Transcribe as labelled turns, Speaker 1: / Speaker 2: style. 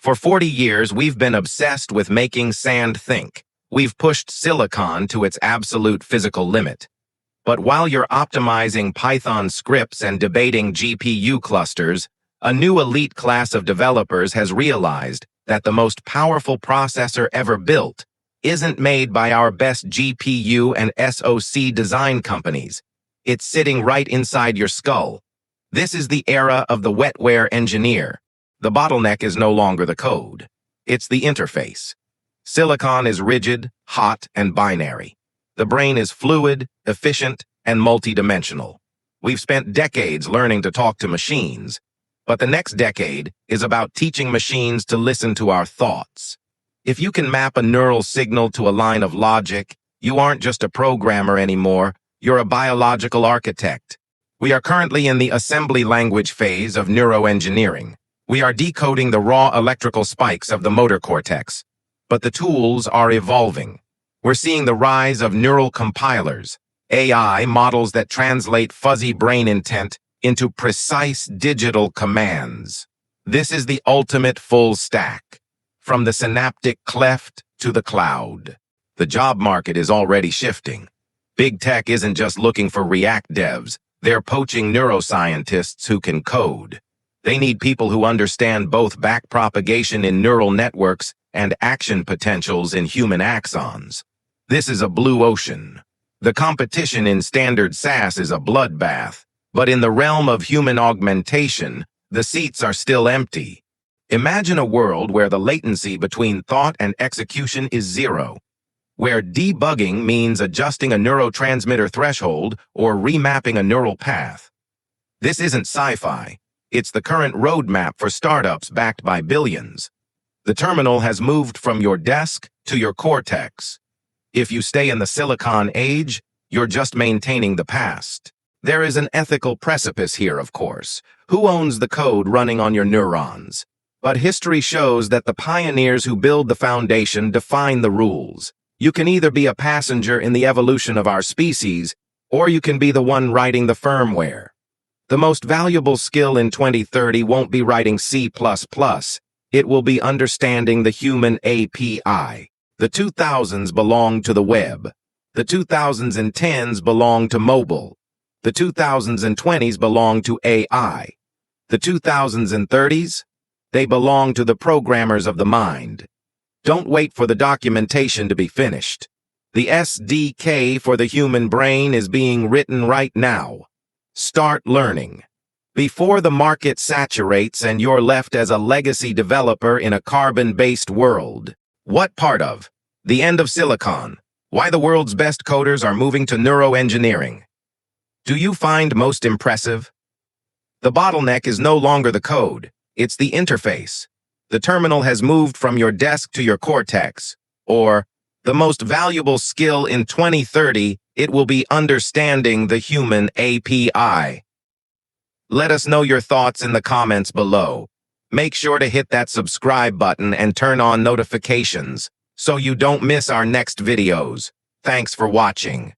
Speaker 1: For 40 years, we've been obsessed with making sand think. We've pushed silicon to its absolute physical limit. But while you're optimizing Python scripts and debating GPU clusters, a new elite class of developers has realized that the most powerful processor ever built isn't made by our best GPU and SoC design companies. It's sitting right inside your skull. This is the era of the Wetware engineer. The bottleneck is no longer the code. It's the interface. Silicon is rigid, hot, and binary. The brain is fluid, efficient, and multidimensional. We've spent decades learning to talk to machines, but the next decade is about teaching machines to listen to our thoughts. If you can map a neural signal to a line of logic, you aren't just a programmer anymore, you're a biological architect. We are currently in the assembly language phase of neuroengineering. We are decoding the raw electrical spikes of the motor cortex, but the tools are evolving. We're seeing the rise of neural compilers, AI models that translate fuzzy brain intent into precise digital commands. This is the ultimate full stack, from the synaptic cleft to the cloud. The job market is already shifting. Big tech isn't just looking for React devs, they're poaching neuroscientists who can code. They need people who understand both backpropagation in neural networks and action potentials in human axons. This is a blue ocean. The competition in standard SAS is a bloodbath, but in the realm of human augmentation, the seats are still empty. Imagine a world where the latency between thought and execution is zero, where debugging means adjusting a neurotransmitter threshold or remapping a neural path. This isn't sci-fi. It's the current roadmap for startups backed by billions. The terminal has moved from your desk to your cortex. If you stay in the silicon age, you're just maintaining the past. There is an ethical precipice here, of course. Who owns the code running on your neurons? But history shows that the pioneers who build the foundation define the rules. You can either be a passenger in the evolution of our species, or you can be the one writing the firmware. The most valuable skill in 2030 won't be writing C++. It will be understanding the human API. The 2000s belong to the web. The 2010s belong to mobile. The 2020s belong to AI. The 2030s? They belong to the programmers of the mind. Don't wait for the documentation to be finished. The SDK for the human brain is being written right now. Start learning before the market saturates and you're left as a legacy developer in a carbon-based world. What part of? The end of silicon. Why the world's best coders are moving to neuroengineering. Do you find most impressive? The bottleneck is no longer the code. It's the interface. The terminal has moved from your desk to your cortex. Or, the most valuable skill in 2030, it will be understanding the human API. Let us know your thoughts in the comments below. Make sure to hit that subscribe button and turn on notifications so you don't miss our next videos. Thanks for watching.